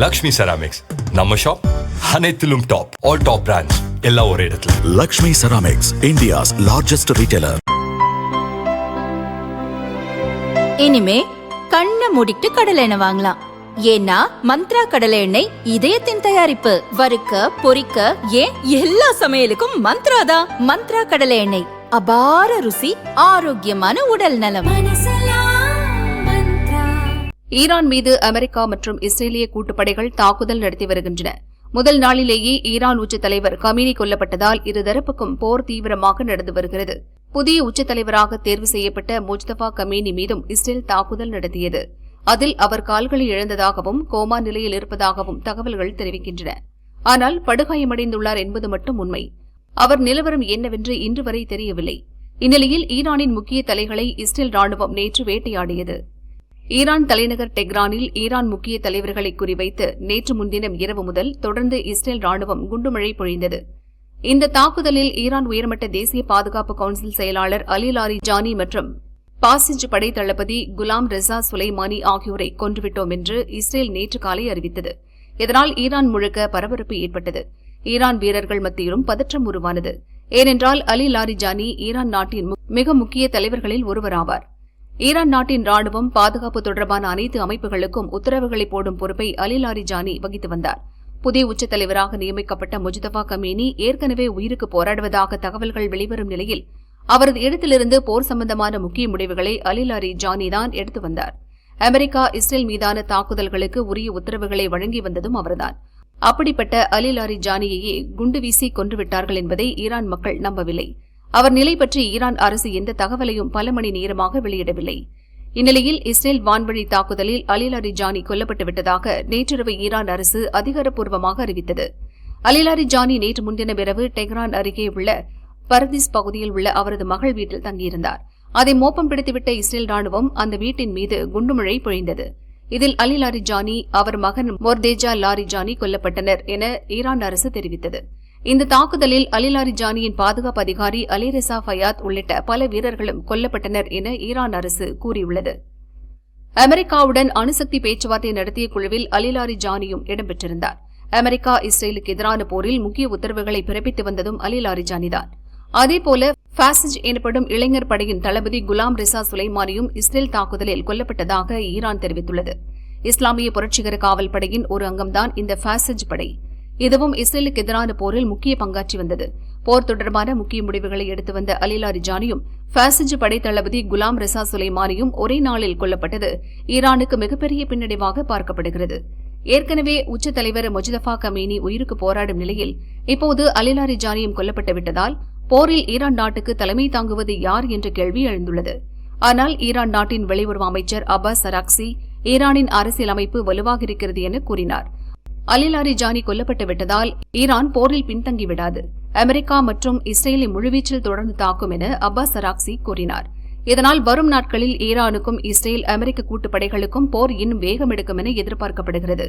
Lakshmi ceramics நம்ம shop அனைத்திலும் top. All top brands எல்லாம் ஒரே இடத்துல. Lakshmi ceramics, India's largest retailer. இனிமே கண்ணை மூடிட்டு கடலை எண்ணெய் வாங்கலாம். ஏன்னா மந்த்ரா கடலை எண்ணெய் இதயத்தின் தயாரிப்பு. வறுக்க, பொரிக்க, ஏன் எல்லா சமையலுக்கும் மந்த்ரா தான். மந்த்ரா கடலை எண்ணெய், அபார ருசி, ஆரோக்கியமான உடல் நலம். ஈரான் மீது அமெரிக்கா மற்றும் இஸ்ரேலிய கூட்டுப்படைகள் தாக்குதல் நடத்தி வருகின்றன. முதல் நாளிலேயே ஈரான் உச்ச தலைவர் கமீனி கொல்லப்பட்டதால் இருதரப்புக்கும் போர் தீவிரமாக நடந்து வருகிறது. புதிய உச்ச தலைவராக தேர்வு செய்யப்பட்ட முஜ்தபா கமீனி மீதும் இஸ்ரேல் தாக்குதல் நடத்தியது. அதில் அவர் கால்களை இழந்ததாகவும் கோமா நிலையில் இருப்பதாகவும் தகவல்கள் தெரிவிக்கின்றன. ஆனால் படுகாயமடைந்துள்ளார் என்பது மட்டும் உண்மை. அவர் நிலவரம் என்னவென்று இன்று வரை தெரியவில்லை. இந்நிலையில் ஈரானின் முக்கிய தலைகளை இஸ்ரேல் ராணுவம் நேற்று வேட்டையாடியது. ஈரான் தலைநகர் டெஹ்ரானில் ஈரான் முக்கிய தலைவர்களை குறிவைத்து நேற்று முன்தினம் இரவு முதல் தொடர்ந்து இஸ்ரேல் ராணுவம் குண்டுமழை பொழிந்தது. இந்த தாக்குதலில் ஈரான் உயர்மட்ட தேசிய பாதுகாப்பு கவுன்சில் செயலாளர் அலி லாரிஜானி மற்றும் பாசிஜ் படை தளபதி குலாம் ரெசா சுலைமானி ஆகியோரை கொன்றுவிட்டோம் என்று இஸ்ரேல் நேற்று காலை அறிவித்தது. இதனால் ஈரான் முழுக்க பரபரப்பு ஏற்பட்டது. ஈரான் வீரர்கள் மத்தியிலும் பதற்றம் உருவானது. ஏனென்றால் அலி லாரிஜானி ஈரான் நாட்டின் மிக முக்கிய தலைவர்களில் ஒருவராவார். ஈரான் நாட்டின் ராணுவம், பாதுகாப்பு தொடர்பான அனைத்து அமைப்புகளுக்கும் உத்தரவுகளை போடும் பொறுப்பை அலி லாரிஜானி வகித்து வந்தார். புதிய உச்சத் தலைவராக நியமிக்கப்பட்ட முஜ்தபா கமீனி ஏற்கனவே உயிருக்கு போராடுவதாக தகவல்கள் வெளிவரும் நிலையில் அவரது இடத்திலிருந்து போர் சம்பந்தமான முக்கிய முடிவுகளை அலி லாரிஜானி தான் எடுத்து வந்தார். அமெரிக்கா, இஸ்ரேல் மீதான தாக்குதல்களுக்கு உரிய உத்தரவுகளை வழங்கி வந்ததும் அவர்தான். அப்படிப்பட்ட அலி லாரிஜானியையே குண்டு வீசி கொன்றுவிட்டார்கள் என்பதை ஈரான் மக்கள் நம்பவில்லை. அவர் நிலை பற்றி ஈரான் அரசு எந்த தகவலையும் பல மணி நேரமாக வெளியிடவில்லை. இந்நிலையில் இஸ்ரேல் வான்வழி தாக்குதலில் அலி லாரிஜானி கொல்லப்பட்டுவிட்டதாக நேற்றிரவு ஈரான் அரசு அதிகாரப்பூர்வமாக அறிவித்தது. அலி லாரிஜானி நேற்று முன்தினம் இரவு டெஹ்ரான் அருகே உள்ள பர்திஸ் பகுதியில் உள்ள அவரது மகள் வீட்டில் தங்கியிருந்தார். அதை மோப்பம் பிடித்துவிட்ட இஸ்ரேல் ராணுவம் அந்த வீட்டின் மீது குண்டுமழை பொழிந்தது. இதில் அலி லாரிஜானி, அவர் மகன் மொர்தேஜா லாரிஜானி கொல்லப்பட்டனர் என ஈரான் அரசு தெரிவித்தது. இந்த தாக்குதலில் அலி லாரிஜானியின் பாதுகாப்பு அதிகாரி அலி ரெசா ஃபயாத் உள்ளிட்ட பல வீரர்களும் கொல்லப்பட்டனர் என ஈரான் அரசு கூறியுள்ளது. அமெரிக்காவுடன் அணுசக்தி பேச்சுவார்த்தை நடத்திய குழுவில் அலி லாரிஜானியும் இடம்பெற்றிருந்தார். அமெரிக்கா, இஸ்ரேலுக்கு எதிரான போரில் முக்கிய உத்தரவுகளை பிறப்பித்து வந்ததும் அலி லாரிஜானிதான். அதேபோல பாசிஜ் எனப்படும் இளைஞர் படையின் தளபதி குலாம் ரெசா சுலைமானியும் இஸ்ரேல் தாக்குதலில் கொல்லப்பட்டதாக ஈரான் தெரிவித்துள்ளது. இஸ்லாமிய புரட்சிகர காவல் படையின் ஒரு அங்கம்தான் இந்த பாசிஜ் படை. இதுவும் இஸ்ரேலுக்கு எதிரான போரில் முக்கிய பங்காற்றி வந்தது. போர் தொடர்பான முக்கிய முடிவுகளை எடுத்து வந்த அலி லாரிஜானியும் பாசிஜ் படை தளபதி குலாம் ரெசா சுலைமானியும் ஒரே நாளில் கொல்லப்பட்டது ஈரானுக்கு மிகப்பெரிய பின்னடைவாக பார்க்கப்படுகிறது. ஏற்கனவே உச்ச தலைவர் முஜ்தபா கமீனி உயிருக்கு போராடும் நிலையில் இப்போது அலி லாரிஜானியும் கொல்லப்பட்டு விட்டதால் போரில் ஈரான் நாட்டுக்கு தலைமை தாங்குவது யார் என்ற கேள்வி எழுந்துள்ளது. ஆனால் ஈரான் நாட்டின் வெளியுறவு அமைச்சர் அப்பாஸ் அராக்சி ஈரானின் அரசியல் அமைப்பு வலுவாக இருக்கிறது என கூறினார். அலி லாரிஜானி கொல்லப்பட்டு விட்டதால் ஈரான் போரில் பின்தங்கிவிடாது. அமெரிக்கா மற்றும் இஸ்ரேலை முழுவீச்சில் தொடர்ந்து தாக்கும் என அப்பாஸ் அராக்சி கூறினார். இதனால் வரும் நாட்களில் ஈரானுக்கும் இஸ்ரேல், அமெரிக்க கூட்டுப்படைகளுக்கும் போர் இன்னும் வேகம் எடுக்கும் என எதிர்பார்க்கப்படுகிறது.